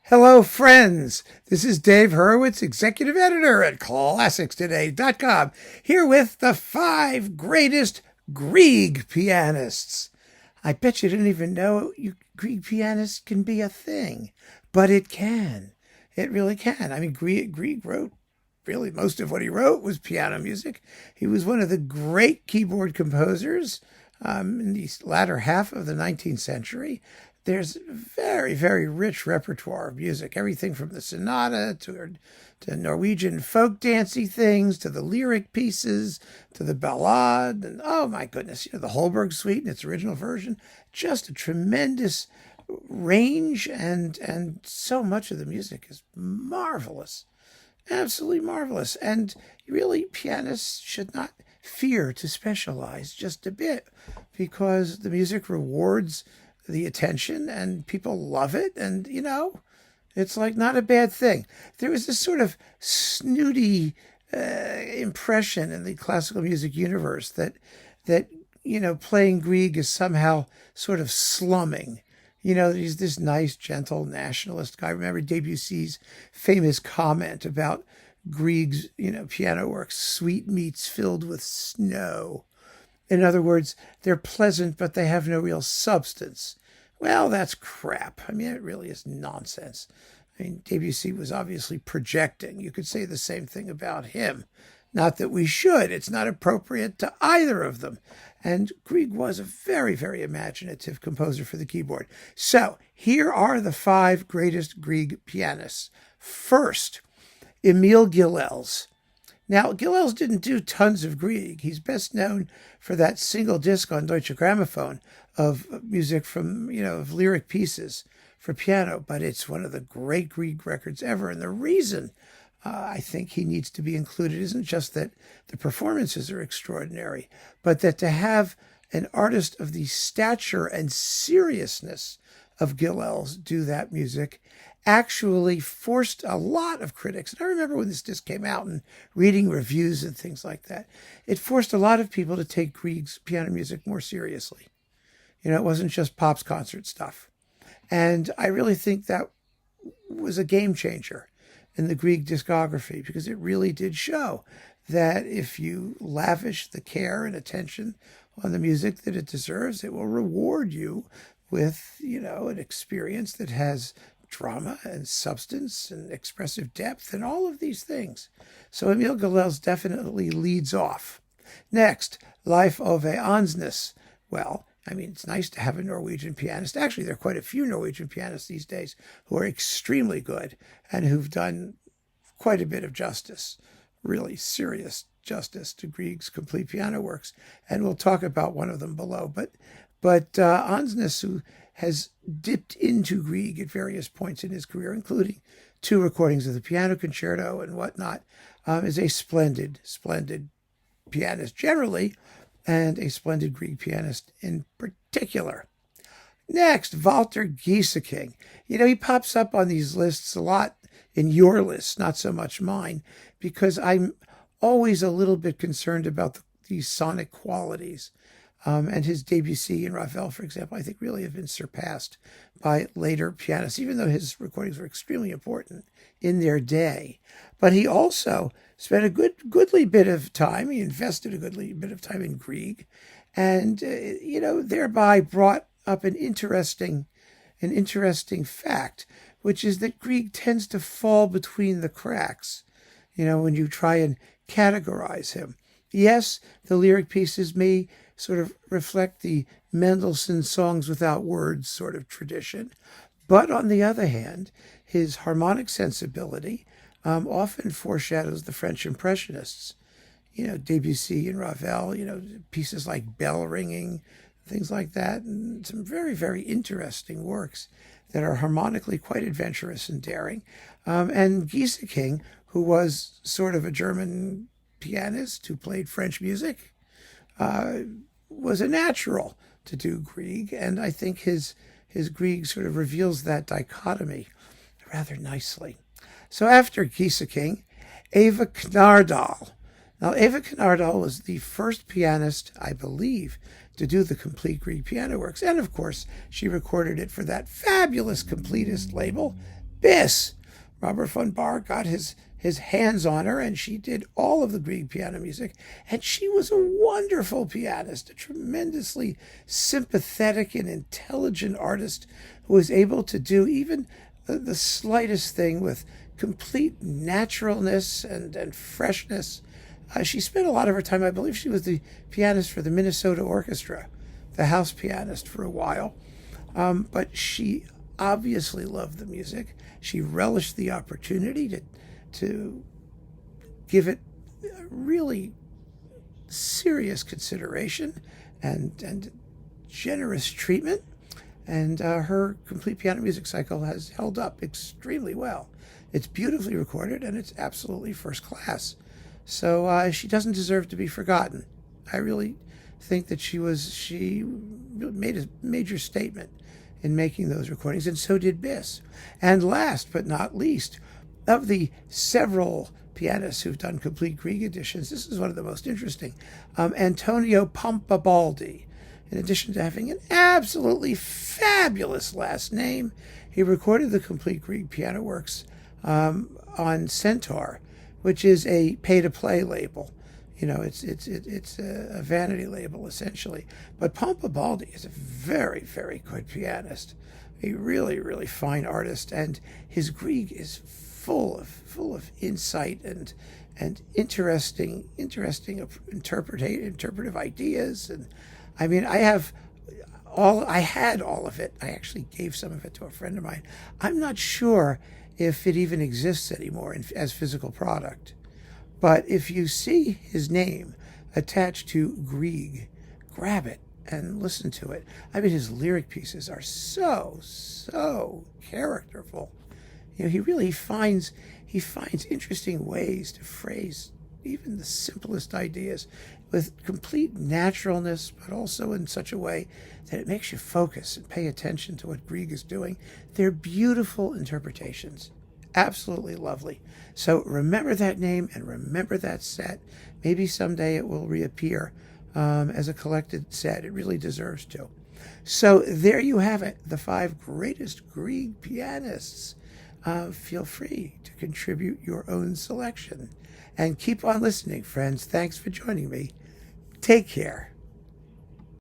Hello, friends. This is Dave Hurwitz, executive editor at ClassicsToday.com, here with the 5 greatest Grieg pianists. I bet you didn't even know Grieg pianists can be a thing, but it can. It really can. I mean, Grieg wrote, really most of what he wrote was piano music. He was one of the great keyboard composers in the latter half of the 19th century. There's very, very rich repertoire of music, everything from the sonata to Norwegian folk dancey things, to the lyric pieces, to the ballade, and oh my goodness, the Holberg Suite in its original version. Just a tremendous range, and so much of the music is marvelous, absolutely marvelous. And really, pianists should not fear to specialize just a bit, because the music rewards the attention and people love it, and it's like not a bad thing. There was this sort of snooty impression in the classical music universe that playing Grieg is somehow sort of slumming. He's this nice, gentle nationalist guy. Remember Debussy's famous comment about Grieg's piano works: sweetmeats filled with snow. In other words, they're pleasant, but they have no real substance. Well, that's crap. I mean, it really is nonsense. I mean, Debussy was obviously projecting. You could say the same thing about him. Not that we should. It's not appropriate to either of them. And Grieg was a very, very imaginative composer for the keyboard. So here are the 5 greatest Grieg pianists. First, Emil Gilels. Now, Gilels didn't do tons of Grieg. He's best known for that single disc on Deutsche Grammophon of music from, of lyric pieces for piano. But it's one of the great Grieg records ever. And the reason I think he needs to be included isn't just that the performances are extraordinary, but that to have an artist of the stature and seriousness of Gilels do that music actually forced a lot of critics. And I remember when this disc came out and reading reviews and things like that, it forced a lot of people to take Grieg's piano music more seriously. It wasn't just Pop's concert stuff. And I really think that was a game changer in the Grieg discography, because it really did show that if you lavish the care and attention on the music that it deserves, it will reward you with, an experience that has drama and substance and expressive depth and all of these things. So Emil Gilels definitely leads off. Next, Leif Ove Andsnes. Well, I mean, it's nice to have a Norwegian pianist. Actually, there are quite a few Norwegian pianists these days who are extremely good and who've done quite a bit of justice, really serious justice, to Grieg's complete piano works. And we'll talk about one of them below. But Andsnes, who has dipped into Grieg at various points in his career, including 2 recordings of the piano concerto and whatnot, is a splendid, splendid pianist generally, and a splendid Grieg pianist in particular. Next, Walter Gieseking. He pops up on these lists a lot, in your lists, not so much mine, because I'm always a little bit concerned about these sonic qualities. And his Debussy and Ravel, for example, I think really have been surpassed by later pianists, even though his recordings were extremely important in their day. But he also spent a goodly bit of time, he invested a goodly bit of time in Grieg, and, thereby brought up an interesting fact, which is that Grieg tends to fall between the cracks, when you try and categorize him. Yes, the lyric pieces may sort of reflect the Mendelssohn songs without words sort of tradition. But on the other hand, his harmonic sensibility often foreshadows the French Impressionists. Debussy and Ravel, pieces like Bell Ringing, things like that, and some very, very interesting works that are harmonically quite adventurous and daring. And Gieseking, who was sort of a German pianist who played French music, was a natural to do Grieg, and I think his Grieg sort of reveals that dichotomy rather nicely. So after Gieseking, Eva Knardahl. Now, Eva Knardahl was the first pianist, I believe, to do the complete Grieg piano works, and of course, she recorded it for that fabulous completist label, Biss. Robert von Bar got his hands on her, and she did all of the Grieg piano music. And she was a wonderful pianist, a tremendously sympathetic and intelligent artist who was able to do even the slightest thing with complete naturalness and freshness. She spent a lot of her time, I believe she was the pianist for the Minnesota Orchestra, the house pianist for a while. But she obviously loved the music. She relished the opportunity to give it really serious consideration and generous treatment. And her complete piano music cycle has held up extremely well. It's beautifully recorded, and it's absolutely first class. So she doesn't deserve to be forgotten. I really think that she made a major statement in making those recordings, and so did Biss. And last but not least, of the several pianists who've done complete Grieg editions, this is one of the most interesting. Antonio Pompa-Baldi. In addition to having an absolutely fabulous last name, he recorded the complete Grieg piano works on Centaur, which is a pay-to-play label. You know, it's a vanity label, essentially. But Pompa-Baldi is a very, very good pianist, a really, really fine artist, and his Grieg is full of insight and interesting interpretive ideas. And I mean, I had all of it. I actually gave some of it to a friend of mine. I'm not sure if it even exists anymore as physical product. But if you see his name attached to Grieg, grab it and listen to it. I mean, his lyric pieces are so characterful. You know, he really finds interesting ways to phrase even the simplest ideas with complete naturalness, but also in such a way that it makes you focus and pay attention to what Grieg is doing. They're beautiful interpretations. Absolutely lovely. So remember that name and remember that set. Maybe someday it will reappear as a collected set. It really deserves to. So there you have it, the 5 greatest Grieg pianists. Feel free to contribute your own selection. And keep on listening, friends. Thanks for joining me. Take care.